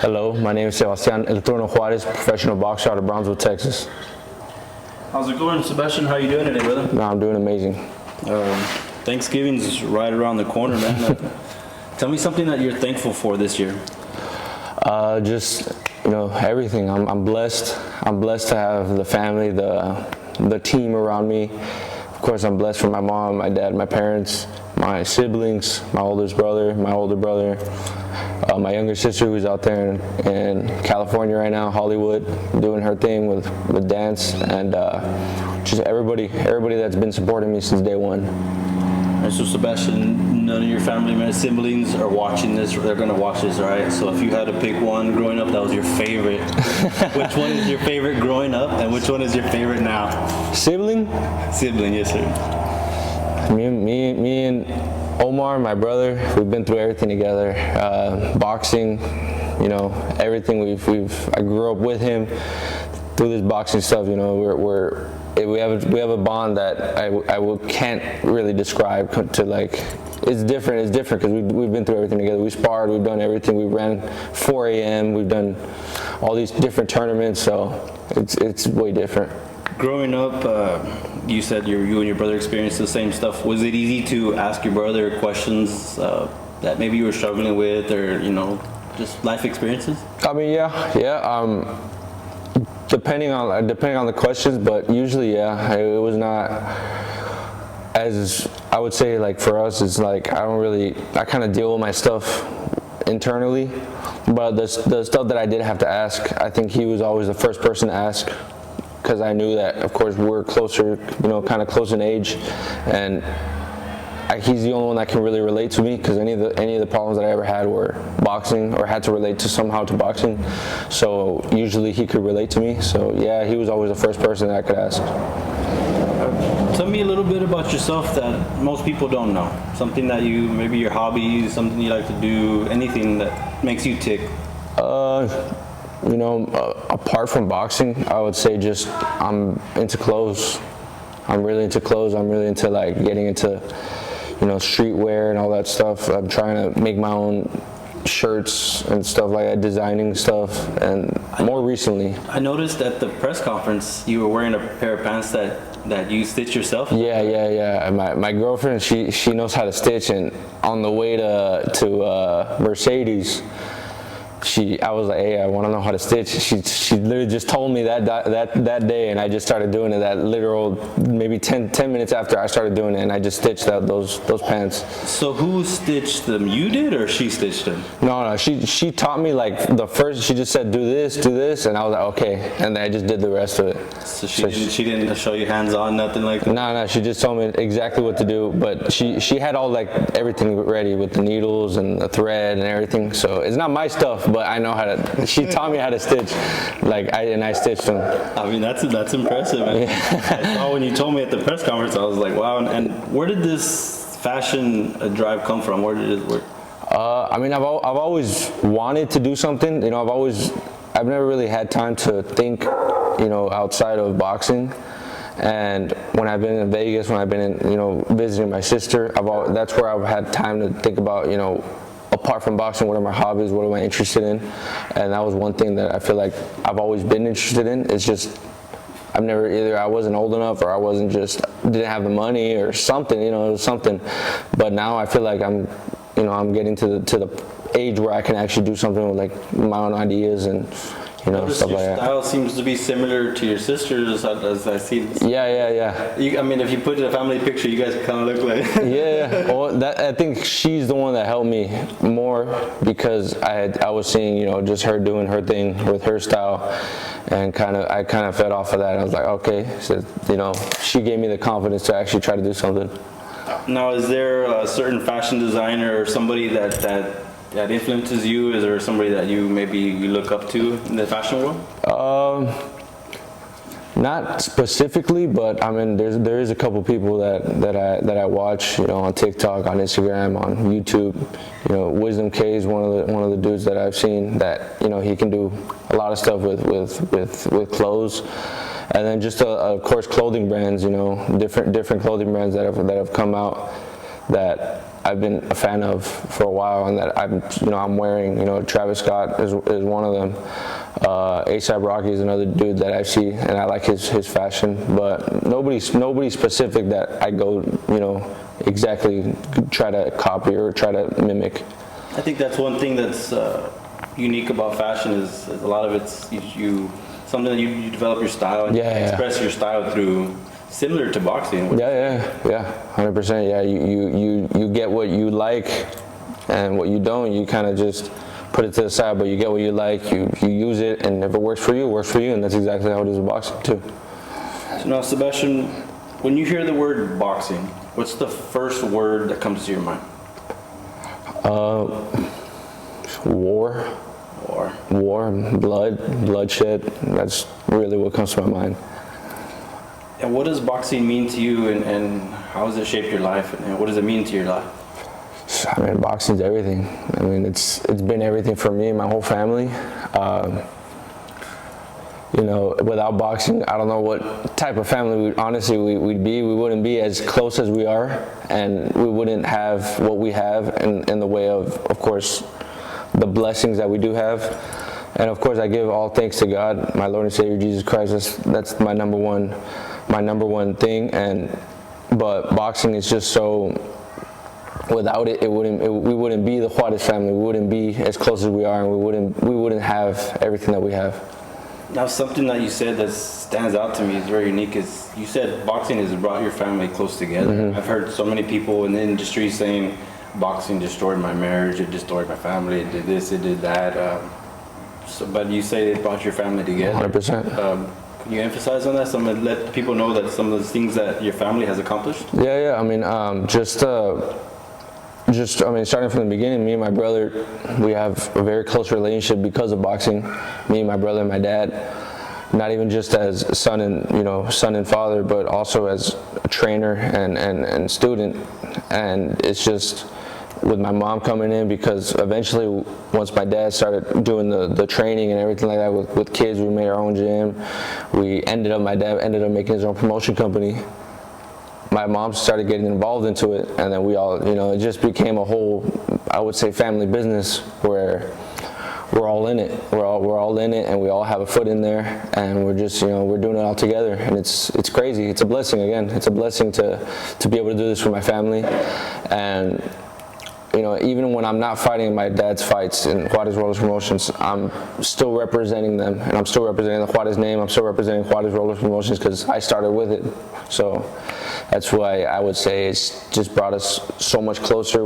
Hello, my name is Sebastion, El Turno Juarez, professional boxer out of Brownsville, Texas. How's it going, Sebastion? How you doing today, brother? No, I'm doing amazing. Thanksgiving's right around the corner, man. Tell me something that you're thankful for this year. Just everything. I'm blessed. I'm blessed to have the family, the team around me. Of course, I'm blessed for my mom, my dad, my parents, my siblings, my oldest brother, my older brother, my younger sister who's out there in California right now, Hollywood, doing her thing with dance, and just everybody that's been supporting me since day one. And so, Sebastion, none of your family members, siblings are watching this. They're going to watch this, all right? So if you had to pick one growing up that was your favorite, which one is your favorite growing up, and which one is your favorite now? Sibling? Sibling, yes, sir. Me and Omar, my brother, we've been through everything together. Boxing, everything. I grew up with him through this boxing stuff. We have a bond that I can't really describe to like. It's different because we've been through everything together. We sparred, we've done everything. We ran 4 a.m. We've done all these different tournaments, so it's way different. Growing up, you said you and your brother experienced the same stuff. Was it easy to ask your brother questions that maybe you were struggling with, or just life experiences? I mean, yeah. Depending on the questions, but usually, yeah, it was not as I would say. Like for us, it's like I kind of deal with my stuff internally, but the stuff that I did have to ask, I think he was always the first person to ask. Because I knew that, of course, we're closer, kind of close in age, and he's the only one that can really relate to me. Because any of the problems that I ever had were boxing, or had to relate to somehow to boxing. So usually he could relate to me. So yeah, he was always the first person that I could ask. Tell me a little bit about yourself that most people don't know. Something that maybe your hobbies, something you like to do, anything that makes you tick. Apart from boxing, I would say just I'm into clothes. I'm really into clothes. I'm really into like getting into, streetwear and all that stuff. I'm trying to make my own shirts and stuff like that, designing stuff. And more recently, I noticed at the press conference you were wearing a pair of pants that you stitched yourself. Yeah. My girlfriend, she knows how to stitch, and on the way to Mercedes, I was like, hey, I want to know how to stitch. She literally just told me that day, and I just started doing it. That literal maybe 10 minutes after I started doing it, and I just stitched out those pants. So who stitched them? You did, or she stitched them? No. She taught me like the first. She just said do this, and I was like okay, and then I just did the rest of it. So she didn't show you hands on, nothing like that. No. She just told me exactly what to do, but she had all like everything ready with the needles and the thread and everything. So it's not my stuff. But I know how to. She taught me how to stitch, I stitched them. I mean, that's impressive. Yeah. I saw when you told me at the press conference, I was like, wow. And where did this fashion drive come from? Where did it work? I mean, I've always wanted to do something. I've never really had time to think, outside of boxing. And when I've been in Vegas, when I've been in, visiting my sister, that's where I've had time to think about, apart from boxing, what are my hobbies? What am I interested in? And that was one thing that I feel like I've always been interested in. It's just I wasn't old enough, or I didn't have the money or something. It was something. But now I feel like I'm getting to the age where I can actually do something with like my own ideas and stuff like that. Your style seems to be similar to your sister's, as I see. Yeah. I mean, if you put in a family picture, you guys kind of look like. Yeah. Well, I think she's the one that helped me more, because I was seeing just her doing her thing with her style, and I kind of fed off of that. And I was like, okay, so she gave me the confidence to actually try to do something. Now, is there a certain fashion designer or somebody that influences you? Is there somebody that you look up to in the fashion world? Not specifically, but I mean, there is a couple people that I watch, on TikTok, on Instagram, on YouTube. Wisdom K is one of the dudes that I've seen that he can do a lot of stuff with clothes, and then just of course clothing brands, different clothing brands that have come out that I've been a fan of for a while, and that I'm wearing. Travis Scott is one of them. A$AP Rocky is another dude that I see, and I like his fashion. But nobody specific that I go, exactly try to copy or try to mimic. I think that's one thing that's unique about fashion is a lot of it's you something that you develop your style and express your style through, similar to boxing. Yeah, 100%. Yeah, you get what you like, and what you don't, you kind of just put it to the side. But you get what you like, you use it, and if it works for you, it works for you, and that's exactly how it is with boxing too. So now, Sebastion, when you hear the word boxing, what's the first word that comes to your mind? War, bloodshed. That's really what comes to my mind. And what does boxing mean to you, and how has it shaped your life, and what does it mean to your life? I mean, boxing's everything. I mean, it's been everything for me and my whole family. Without boxing, I don't know what type of family we'd be. We wouldn't be as close as we are, and we wouldn't have what we have in the way of course, the blessings that we do have. And of course, I give all thanks to God, my Lord and Savior Jesus Christ. That's my number one thing. But boxing is just so. Without it, we wouldn't be the Juarez family. We wouldn't be as close as we are, and we wouldn't have everything that we have. Now, something that you said that stands out to me is very unique. Is you said boxing has brought your family close together. Mm-hmm. I've heard so many people in the industry saying boxing destroyed my marriage, it destroyed my family, it did this, it did that. But you say it brought your family together. 100%. Can you emphasize on that? Let people know that some of the things that your family has accomplished. Yeah. I mean, starting from the beginning, me and my brother, we have a very close relationship because of boxing. Me and my brother and my dad, not even just as son and father, but also as a trainer and student. And it's just with my mom coming in, because eventually, once my dad started doing the training and everything like that with kids, we made our own gym. My dad ended up making his own promotion company. My mom started getting involved into it, and then we all, it just became a whole, I would say, family business where we're all in it. We're all in it, and we all have a foot in there, and we're just, we're doing it all together, and it's crazy. It's a blessing. Again, it's a blessing to be able to do this for my family, and even when I'm not fighting my dad's fights in Juarez Rollers Promotions, I'm still representing them, and I'm still representing the Juarez name. I'm still representing Juarez Rollers Promotions because I started with it. So that's why I would say it's just brought us so much closer.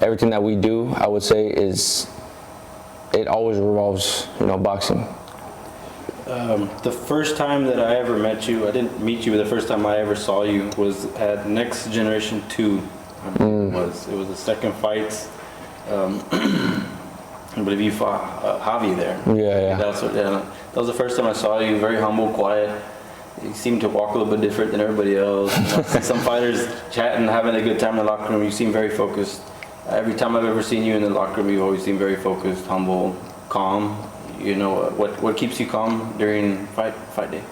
Everything that we do, I would say, it always revolves, boxing. The first time that I ever met you, I didn't meet you, but the first time I ever saw you was at Next Generation 2. It was the second fight. I believe you fought Hobbies there. Yeah. That was the first time I saw you. Very humble, quiet. You seem to walk a little bit different than everybody else. Some fighters chatting, having a good time in the locker room. You seem very focused. Every time I've ever seen you in the locker room, you always seem very focused, humble, calm. What keeps you calm during fight day?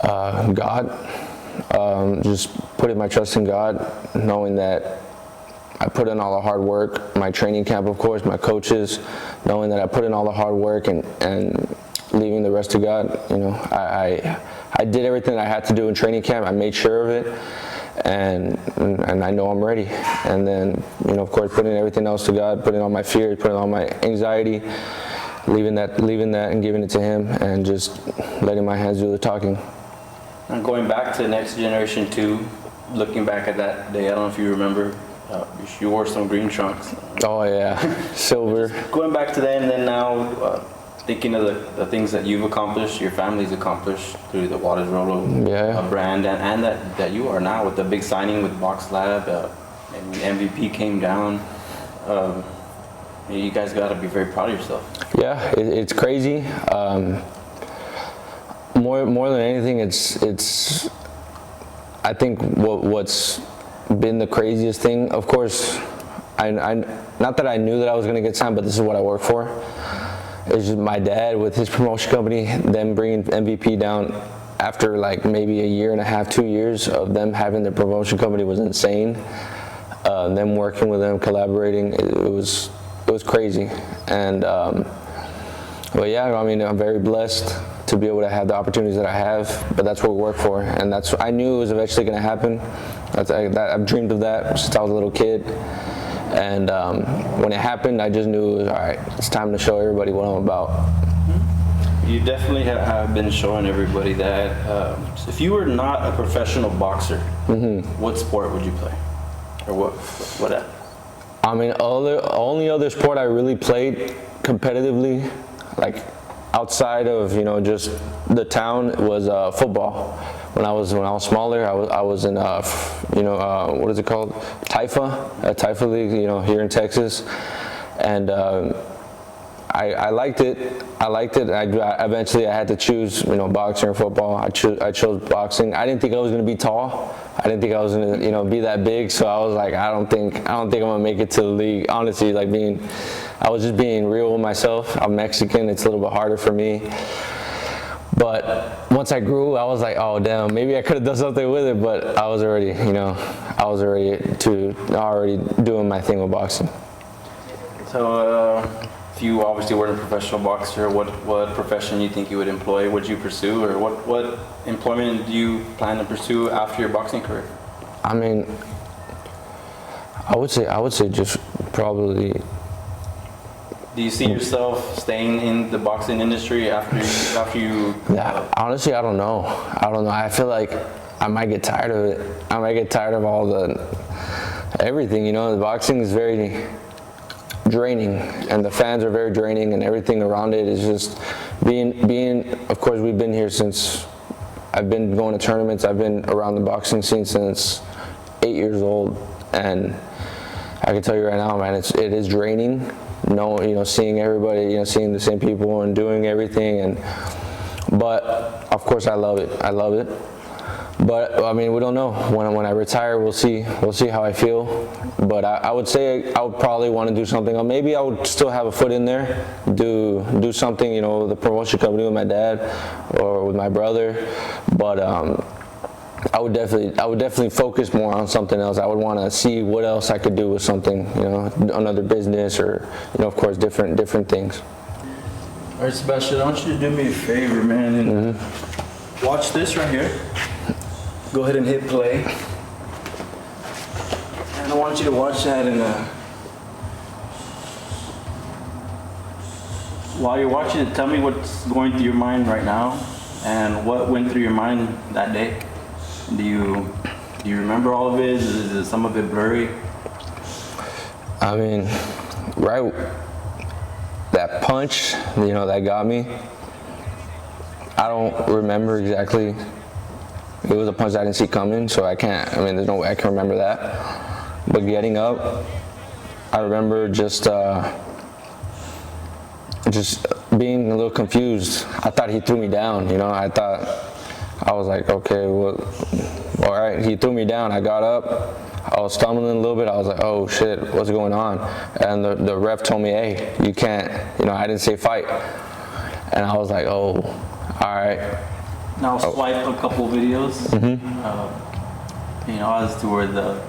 God. Just putting my trust in God, knowing that I put in all the hard work, my training camp, of course, my coaches, knowing that I put in all the hard work and leaving the rest to God. I did everything I had to do in training camp. I made sure of it, and I know I'm ready. And then, of course, putting everything else to God, putting all my fears, putting all my anxiety, leaving that and giving it to Him, and just letting my hands do the talking. And going back to Next Generation 2, looking back at that day, I don't know if you remember, you wore some green trunks. Oh yeah, silver. Going back to then and then now, thinking of the things that you've accomplished, your family's accomplished through the Juarez Rolo brand, and that you are now with the big signing with Box Lab, and the MVP came down. You guys got to be very proud of yourself. Yeah, it's crazy. More than anything, it's I think what's been the craziest thing. Of course, I not that I knew that I was going to get signed, but this is what I work for. It's just my dad with his promotion company, them bringing MVP down after like maybe a year and a half, 2 years of them having their promotion company was insane. them working with them, collaborating, it was crazy. And but yeah, I mean, I'm very blessed to be able to have the opportunities that I have, but that's what we work for, and I knew it was eventually going to happen. I've dreamed of that since I was a little kid, and when it happened, I just knew it was, all right, it's time to show everybody what I'm about. You definitely have been showing everybody that. If you were not a professional boxer, what sport would you play? Or what? I mean, only other sport I really played competitively, like outside of, you know, just the town, was football. When I was smaller, I was in you know, what is it called? Taifa League, you know, here in Texas, and I liked it. Eventually, I had to choose, you know, boxing or football. I chose boxing. I didn't think I was going to be tall. I didn't think I was going to, you know, be that big. So I was like, I don't think I'm going to make it to the league. Honestly, like I was just being real with myself. I'm Mexican. It's a little bit harder for me. But once I grew, I was like, oh damn, maybe I could have done something with it. But I was already doing my thing with boxing. So, if you obviously weren't a professional boxer, what profession you think you would employ? Would you pursue, or what employment do you plan to pursue after your boxing career? I mean, I would say just probably. Do you see yourself staying in the boxing industry after you? Yeah, honestly, I don't know. I feel like I might get tired of it. I might get tired of everything. You know, the boxing is very draining, and the fans are very draining, and everything around it is just being. Of course, we've been here since. I've been going to tournaments. I've been around the boxing scene since 8 years old, and I can tell you right now, man, it is draining. Seeing everybody, seeing the same people and doing everything, but of course I love it. But I mean, we don't know. When I retire, we'll see how I feel. But I would say I would probably want to do something. Or maybe I would still have a foot in there, do something, the promotion company with my dad or with my brother. But I would definitely focus more on something else. I would want to see what else I could do with something, another business, or of course different things. All right, Sebastion, I want you to do me a favor, man, and watch this right here. Go ahead and hit play. And I want you to watch that, and while you're watching it, tell me what's going through your mind right now and what went through your mind that day. Do you remember all of it? Is some of it blurry? I mean, right, that punch, that got me. I don't remember exactly. It was a punch I didn't see coming, so there's no way I can remember that. But getting up, I remember just being a little confused. I thought he threw me down, I was like, okay, well, all right. He threw me down. I got up. I was stumbling a little bit. I was like, oh shit, what's going on? And the ref told me, hey, you can't, I didn't say fight. And I was like, oh, all right. Now swipe a couple videos, as to where the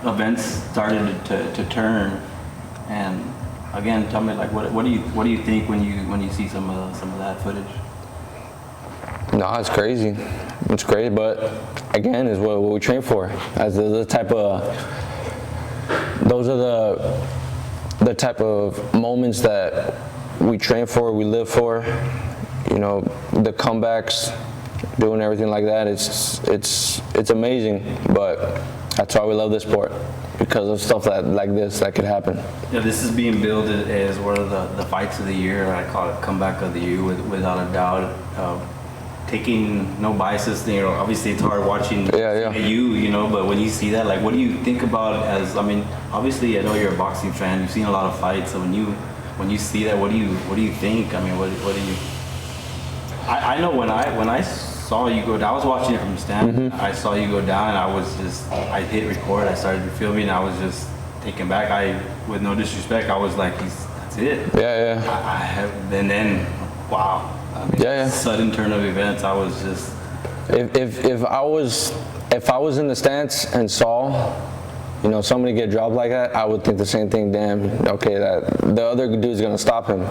events started to turn. And again, tell me, like, what do you think when you see some of that footage? No, it's crazy. It's crazy, but again, is what we train for. Those are the type of moments that we train for, we live for. The comebacks, doing everything like that. It's amazing, but that's why we love this sport, because of stuff like this that could happen. Yeah, this is being billed as one of the fights of the year. I call it comeback of the year, without a doubt. Taking no biases, obviously it's hard watching you, but when you see that, like, what do you think about obviously I know you're a boxing fan, you've seen a lot of fights, so when you see that, what do you think? What do you? I know when I saw you go down, I was watching it from the stand. I saw you go down, and I hit record, I started filming, and I was just taken back. With no disrespect, I was like, that's it. And then, wow. Sudden turn of events. I was just. If I was in the stands and saw you know, somebody get dropped like that, I would think the same thing. Damn, okay, that the other dude's gonna stop him.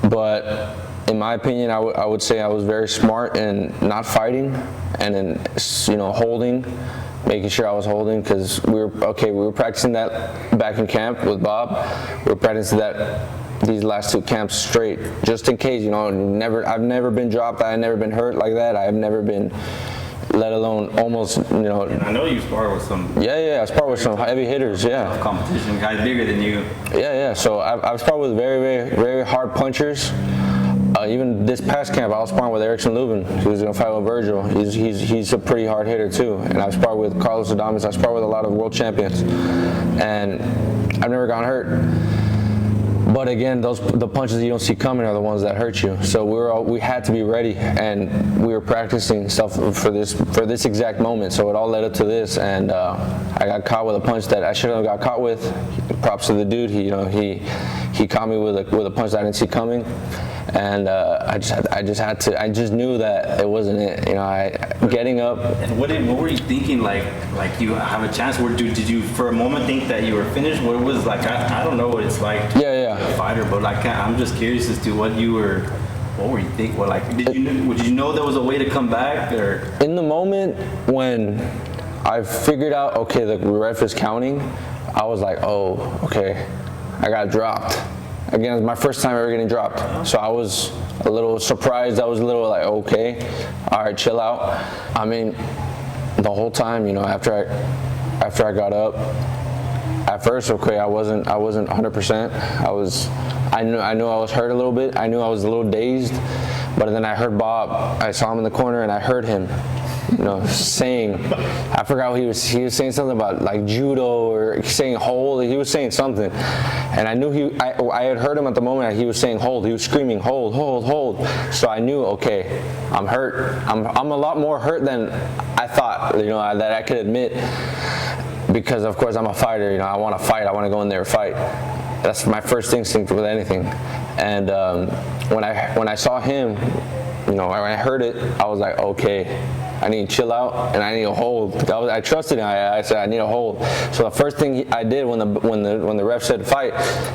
But in my opinion, I would say I was very smart in not fighting and in, you know, holding, making sure I was holding, because we were practicing that back in camp with Bob. We were practicing that these last 2 camps straight, just in case, you know. I've never been dropped. I've never been hurt like that. I've never been, let alone almost, you know. And I know you spar with some. Yeah, I spar with some heavy hitters. Yeah. Competition guys bigger than you. Yeah. So I've sparred with very, very, very hard punchers. Even this past camp, I was sparring with Erickson Lubin. He was going to fight with Virgil. He's a pretty hard hitter too. And I've sparred with Carlos Adames. I've sparred with a lot of world champions, and I've never gotten hurt. But again, the punches you don't see coming are the ones that hurt you. So we had to be ready, and we were practicing stuff for this exact moment. So it all led up to this, and I got caught with a punch that I shouldn't have got caught with. Props to the dude. He caught me with a punch that I didn't see coming. And I just knew that it wasn't it. You know, getting up. And what were you thinking? Like you have a chance? Did you for a moment think that you were finished? What it was like? I don't know what it's like to be a fighter, but like I'm just curious as to what were you thinking? What, like would you know there was a way to come back? Or in the moment when I figured out, okay, the ref is counting, I was like, oh, okay, I got dropped. Again, it was my first time ever getting dropped. So I was a little surprised. I was a little like, okay, all right, chill out. I mean, the whole time, you know, after I got up, at first, okay, I wasn't 100%. I knew I was hurt a little bit. I knew I was a little dazed. But then I heard Bob. I saw him in the corner, and I heard him, you know, saying, I forgot what he was saying something about like judo or saying hold. He was saying something, and I knew I had heard him at the moment. He was saying hold. He was screaming hold, hold, hold. So I knew, okay, I'm hurt. I'm a lot more hurt than I thought, you know, that I could admit, because of course I'm a fighter. You know, I want to fight. I want to go in there and fight. That's my first instinct with anything. And when I saw him, you know, when I heard it, I was like, okay, I need to chill out and I need to hold. I trusted him. I said I need to hold. So the first thing I did when the ref said fight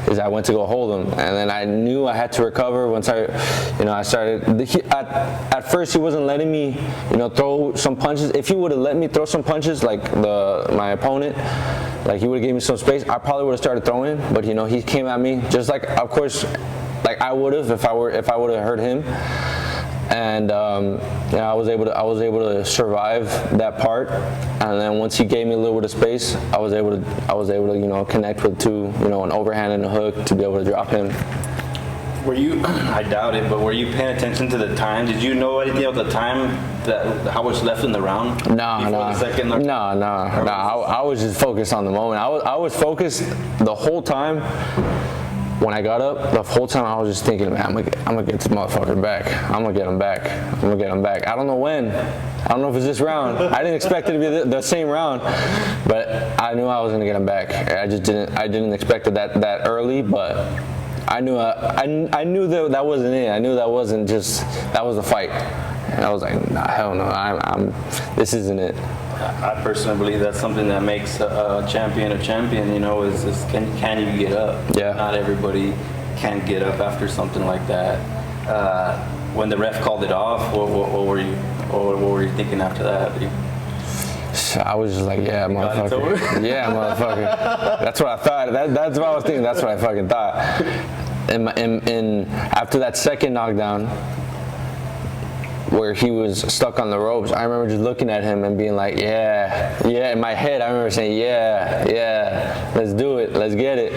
is I went to go hold him, and then I knew I had to recover. Once I started. At first he wasn't letting me, you know, throw some punches. If he would have let me throw some punches, like my opponent, like he would have gave me some space, I probably would have started throwing. But you know, he came at me just like, of course, like I would have if I would have hurt him. And yeah, I was able to survive that part. And then once he gave me a little bit of space, I was able to you know, connect with an overhand and a hook to be able to drop him. Were you? I doubt it, but were you paying attention to the time? Did you know anything of the time, how much left in the round? No. I was just focused on the moment. I was focused the whole time. When I got up, the whole time I was just thinking, man, I'm gonna get this motherfucker back. I'm gonna get him back. I don't know when. I don't know if it's this round. I didn't expect it to be the same round, but I knew I was gonna get him back. I didn't expect it that early, but I knew that wasn't it. I knew that wasn't that was the fight. And I was like, nah, hell no, this isn't it. I personally believe that's something that makes a champion, you know, is can you get up? Yeah. Not everybody can get up after something like that. When the ref called it off, what were you thinking after that? I was just like, yeah, motherfucker. Yeah, motherfucker. That's what I thought. That's what I was thinking. That's what I fucking thought. And after that second knockdown, where he was stuck on the ropes, I remember just looking at him and being like, yeah. In my head, I remember saying, yeah, let's do it, let's get it.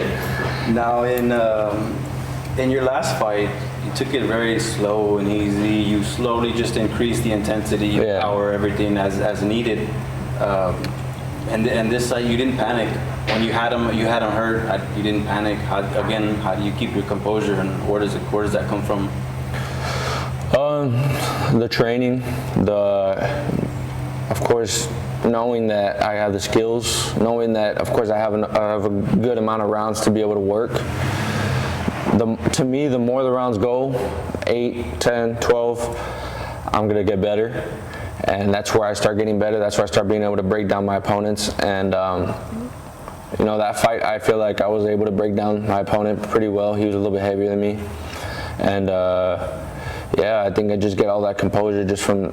Now, in your last fight, you took it very slow and easy. You slowly just increased the intensity, power, everything as needed. And this fight, you didn't panic. When you had him hurt, you didn't panic. How do you keep your composure, and where does that come from? The training, of course, knowing that I have the skills, knowing that, of course, I have a good amount of rounds to be able to work. To me, the more the rounds go, 8, 10, 12, I'm going to get better. and that's where I start getting better. That's where I start being able to break down my opponents. And you know, that fight, I feel like I was able to break down my opponent pretty well. He was a little bit heavier than me, and yeah, I think I just get all that composure just from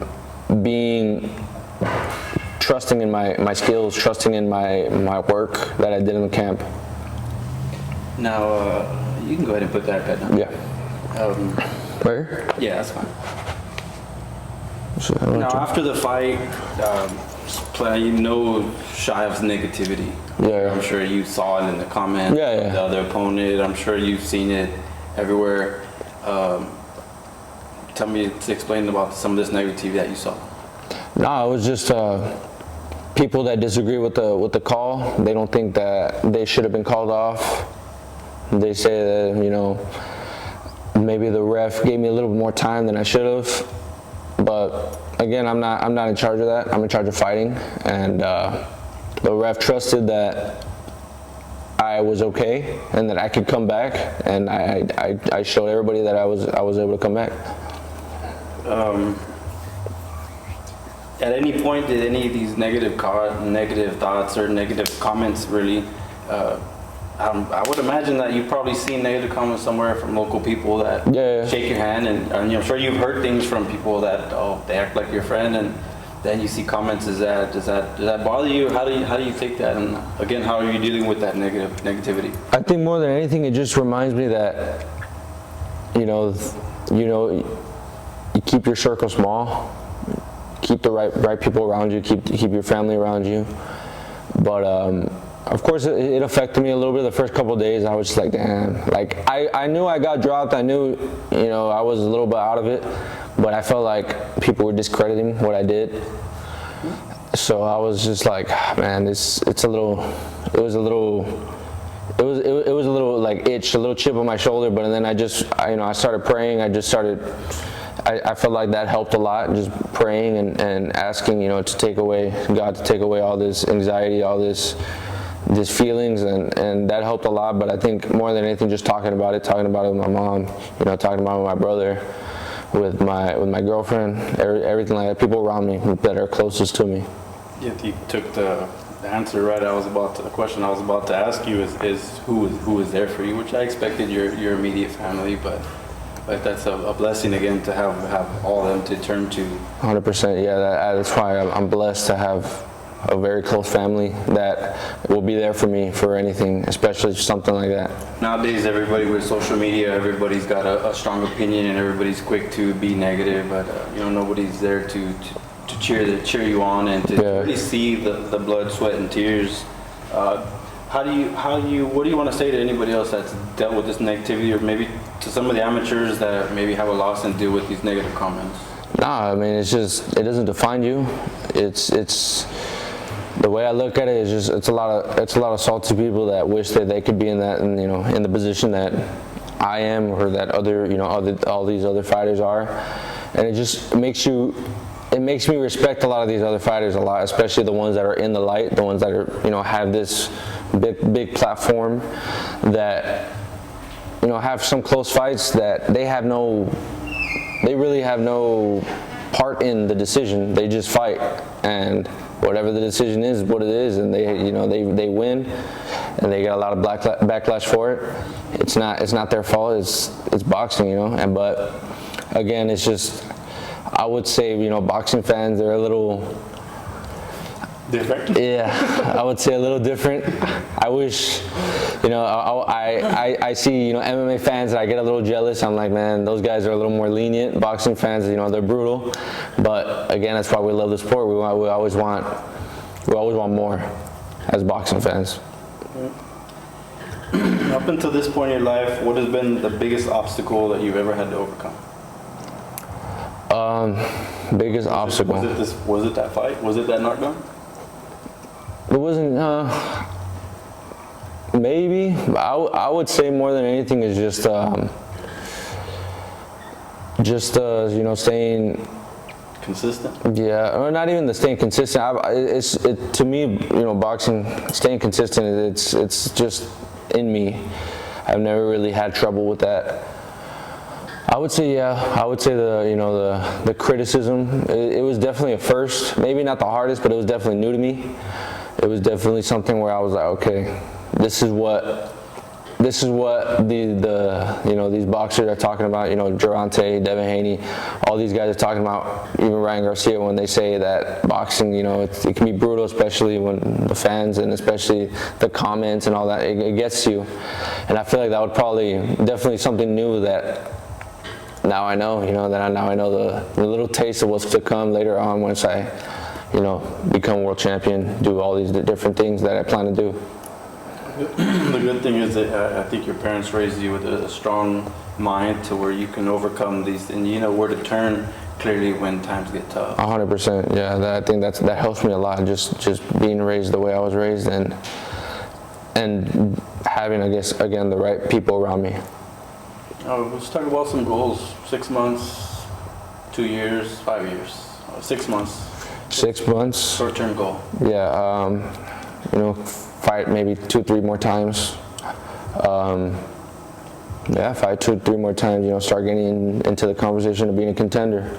trusting in my skills, trusting in my work that I did in the camp. Now, you can go ahead and put that down. Yeah. Where? Yeah, that's fine. So, Now, after the fight, you know Shiv's negativity. Yeah. I'm sure you saw it in the comments. Yeah, yeah. The other opponent. I'm sure you've seen it everywhere. Tell me to explain about some of this negativity that you saw. No, it was just people that disagree with the call. They don't think that they should have been called off. They say that, you know, maybe the ref gave me a little bit more time than I should have. But again, I'm not in charge of that. I'm in charge of fighting, and the ref trusted that I was okay and that I could come back, and I showed everybody that I was able to come back. At any point, did any of these negative thoughts or negative comments really? I would imagine that you've probably seen negative comments somewhere from local people that shake your hand, and I'm sure you've heard things from people that they act like your friend, and then you see comments. Does that bother you? How do you take that? And again, how are you dealing with that negativity? I think more than anything, it just reminds me that you keep your circle small, keep the right people around you, keep your family around you. But of course, it affected me a little bit. The first couple of days, I was just like, damn. Like I knew I got dropped. I knew, I was a little bit out of it, but I felt like people were discrediting what I did. So I was just like, man, it was a little like itch, a little chip on my shoulder. But then I started praying. I felt like that helped a lot, just praying and asking, God to take away all this anxiety, all these feelings, and that helped a lot. But I think more than anything, just talking about it with my mom, talking about it with my brother, with my girlfriend, everything like that, people around me that are closest to me. Yeah, you took the answer right. The question I was about to ask you is who is there for you, which I expected your immediate family, but that's a blessing again to have all of them to turn to. 100%, yeah. That's why I'm blessed to have a very close family that will be there for me for anything, especially something like that. Nowadays, everybody with social media, everybody's got a strong opinion and everybody's quick to be negative, but nobody's there to cheer you on and to really see the blood, sweat, and tears. What do you want to say to anybody else that's dealt with this negativity, or maybe to some of the amateurs that maybe have a loss and deal with these negative comments? Nah, I mean, it doesn't define you. It's the way I look at it is just it's a lot of salty people that wish that they could be in that, and in the position that I am, or that all these other fighters are, and it just makes me respect a lot of these other fighters a lot, especially the ones that are in the light, the ones that are have this big platform, that have some close fights that they really have no part in the decision. They just fight, and whatever the decision is, what it is, and they win, and they get a lot of backlash for it. It's not their fault. It's boxing, but again, it's just, I would say, boxing fans, they're a little different. Yeah, I would say a little different. I wish, I see, MMA fans, and I get a little jealous. I'm like, man, those guys are a little more lenient. Boxing fans, they're brutal. But again, that's why we love the sport. We always want more as boxing fans. Up until this point in your life, what has been the biggest obstacle that you've ever had to overcome? Biggest obstacle. Was it that fight? Was it that knockdown? It wasn't, maybe. I would say more than anything is just staying consistent. Yeah, or not even the staying consistent. To me, boxing, staying consistent. It's just in me. I've never really had trouble with that. I would say, yeah. I would say the criticism. It was definitely a first. Maybe not the hardest, but it was definitely new to me. It was definitely something where I was like, okay, this is what these boxers are talking about. Durante, Devin Haney, all these guys are talking about. Even Ryan Garcia, when they say that boxing, it can be brutal, especially when the fans and especially the comments and all that. It gets you, and I feel like that would probably definitely something new that. Now I know, now I know the little taste of what's to come later on once I, become world champion, do all these different things that I plan to do. The good thing is that I think your parents raised you with a strong mind to where you can overcome these, and you know where to turn clearly when times get tough. 100%, yeah. I think that helps me a lot. Just being raised the way I was raised, and having, I guess, again, the right people around me. Let's talk about some goals. 6 months, 2 years, 5 years, 6 months. 6 months. Short-term goal. Yeah, fight maybe 2-3 more times. Fight 2-3 more times. Start getting into the conversation of being a contender.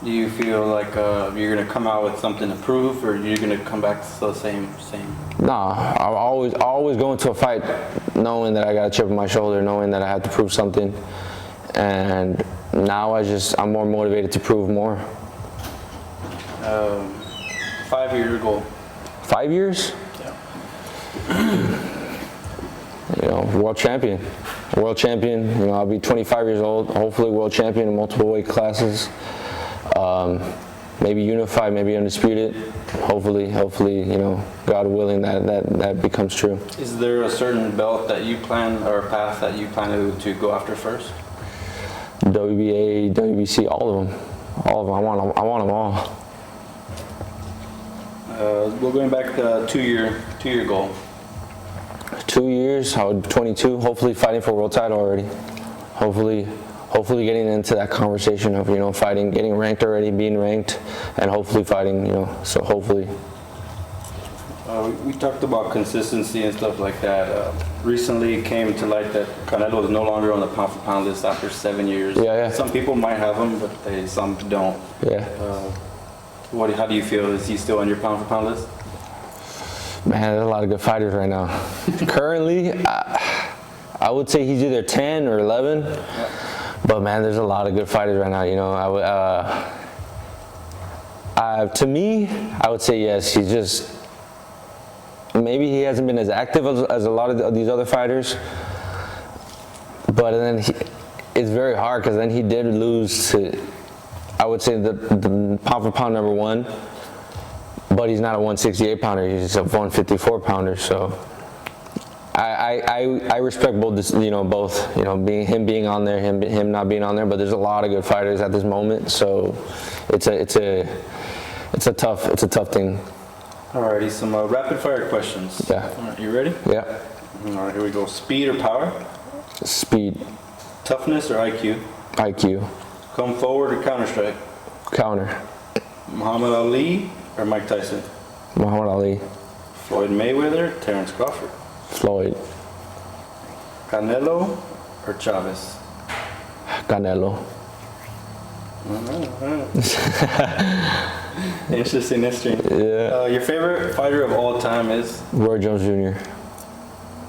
Do you feel like you're gonna come out with something to prove, or you're gonna come back to the same? Nah, I always go into a fight knowing that I got a chip on my shoulder, knowing that I have to prove something, and now I'm more motivated to prove more. 5-year goal. 5 years? Yeah. World champion. I'll be 25 years old. Hopefully, world champion in multiple weight classes. Maybe unified, maybe undisputed. Hopefully, God willing, that becomes true. Is there a certain belt that you plan, or a path that you plan to go after first? WBA, WBC, all of them. I want them all. We're going back to 2-year goal. 2 years, I would be 22. Hopefully, fighting for a world title already. Hopefully getting into that conversation of, fighting, getting ranked already, being ranked, and hopefully fighting, so hopefully. We talked about consistency and stuff like that. Recently it came to light that Canelo is no longer on the pound-for-pound list after 7 years. Yeah. Some people might have him, but some don't. Yeah. How do you feel? Is he still on your pound-for-pound list? Man, there's a lot of good fighters right now. Currently, I would say he's either 10 or 11. Yeah. But man, there's a lot of good fighters right now. To me, I would say yes. He's just maybe he hasn't been as active as a lot of these other fighters. But then it's very hard because then he did lose to, I would say, the pound for pound number 1. But he's not a 168 pounder. He's a 154 pounder. So. I respect both, both, being on there, him not being on there, but there's a lot of good fighters at this moment, so it's a tough thing. Alrighty, some rapid fire questions. Yeah. All right, you ready? Yeah. All right, here we go. Speed or power? Speed. Toughness or IQ? IQ. Come forward or counter strike? Counter. Muhammad Ali or Mike Tyson? Muhammad Ali. Floyd Mayweather, Terrence Crawford? Floyd. Canelo or Chavez? Canelo. Interesting. Yeah. Your favorite fighter of all time is? Roy Jones Jr.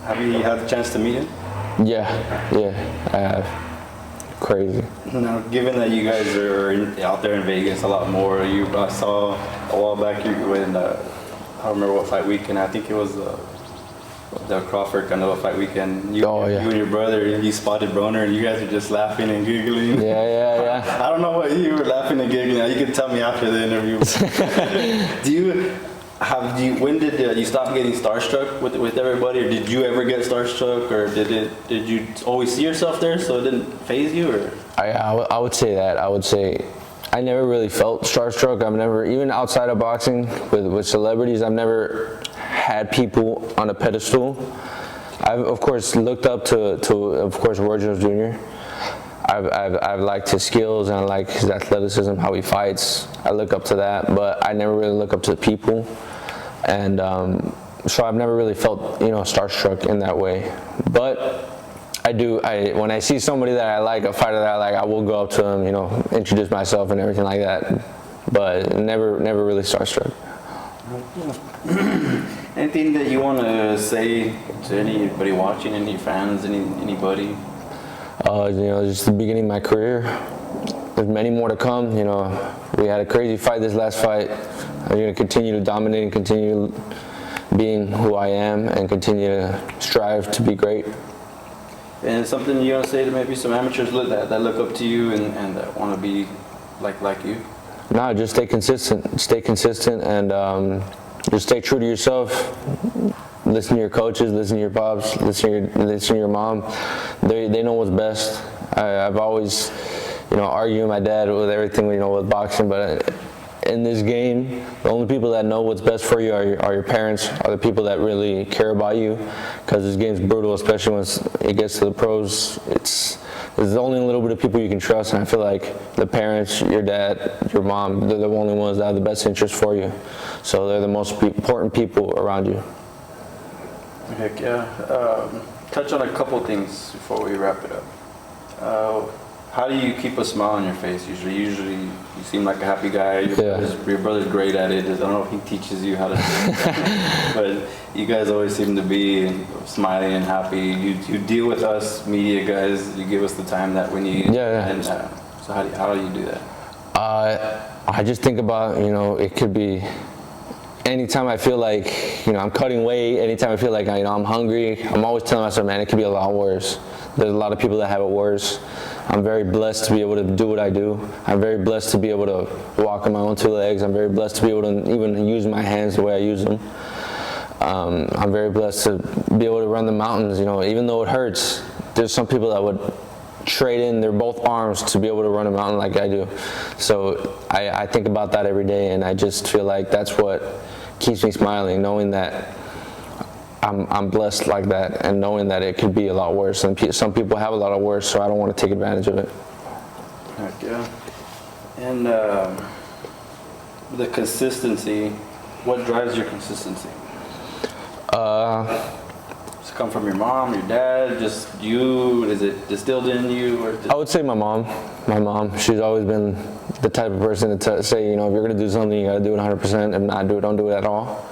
Have you had the chance to meet him? Yeah, I have. Crazy. Now, given that you guys are out there in Vegas a lot more, I saw a while back you when I don't remember what fight weekend. I think it was the Crawford Canelo fight weekend. You and your brother, you spotted Broner, and you guys are just laughing and giggling. Yeah. I don't know what you were laughing and giggling. You can tell me after the interview. When did you stop getting starstruck with everybody, or did you ever get starstruck, or did you always see yourself there so it didn't faze you? Or I would say that. I would say I never really felt starstruck. I've never, even outside of boxing with celebrities, I've never had people on a pedestal. I've of course looked up to of course Roy Jones Jr. I've liked his skills and I like his athleticism, how he fights. I look up to that, but I never really look up to people, and so I've never really felt starstruck in that way. But I do. When I see somebody that I like, a fighter that I like, I will go up to them, you know, introduce myself and everything like that. But never really starstruck. Anything that you want to say to anybody watching, any fans, anybody? You know, just the beginning of my career. There's many more to come. You know, we had a crazy fight this last fight. I'm going to continue to dominate and continue being who I am and continue to strive to be great. And something you want to say to maybe some amateurs that look up to you and that want to be like you? No, just stay consistent. Stay consistent and just stay true to yourself. Listen to your coaches, listen to your pops, listen to your mom. They know what's best. I've always, you know, argued with my dad with everything, you know, with boxing, but in this game, the only people that know what's best for you are your parents, are the people that really care about you, because this game's brutal, especially once it gets to the pros. There's only a little bit of people you can trust, and I feel like the parents, your dad, your mom, they're the only ones that have the best interest for you. So they're the most important people around you. Heck yeah. Touch on a couple things before we wrap it up. How do you keep a smile on your face usually? Usually you seem like a happy guy. Your brother's great at it. I don't know if he teaches you how to do it. But you guys always seem to be smiling and happy. You deal with us media guys. You give us the time that we need. Yeah. And so how do you do that? I just think about, you know, it could be anytime I feel like, you know, I'm cutting weight, anytime I feel like, you know, I'm hungry, I'm always telling myself, man, it could be a lot worse. There's a lot of people that have it worse. I'm very blessed to be able to do what I do. I'm very blessed to be able to walk on my own two legs. I'm very blessed to be able to even use my hands the way I use them. I'm very blessed to be able to run the mountains, you know, even though it hurts. There's some people that would trade in their both arms to be able to run a mountain like I do. So I think about that every day, and I just feel like that's what keeps me smiling, knowing that I'm blessed like that, and knowing that it could be a lot worse. And some people have a lot of worse, so I don't want to take advantage of it. Heck yeah. And the consistency, what drives your consistency? Does it come from your mom, your dad, just you? Is it distilled in you? Or I would say my mom. My mom, she's always been the type of person to say, you know, if you're going to do something, you got to do it 100%. If not, don't do it at all.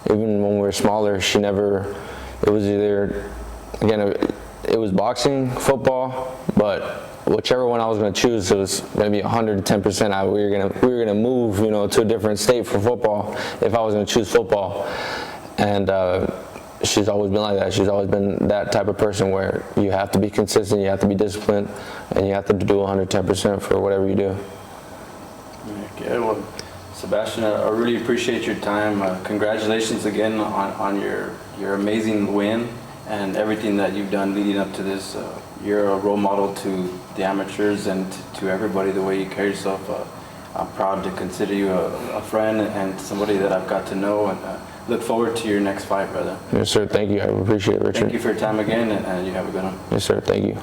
Even when we were smaller, she never, it was either, again, it was boxing, football, but whichever one I was going to choose, it was going to be 110%. We were going to move, you know, to a different state for football if I was going to choose football. And she's always been like that. She's always been that type of person where you have to be consistent, you have to be disciplined, and you have to do 110% for whatever you do. Okay, well, Sebastion, I really appreciate your time. Congratulations again on your amazing win and everything that you've done leading up to this. You're a role model to the amateurs and to everybody, the way you carry yourself. I'm proud to consider you a friend and somebody that I've got to know, and look forward to your next fight, brother. Yes, sir. Thank you. I appreciate it, Richard. Thank you for your time again, and you have a good one. Yes, sir. Thank you.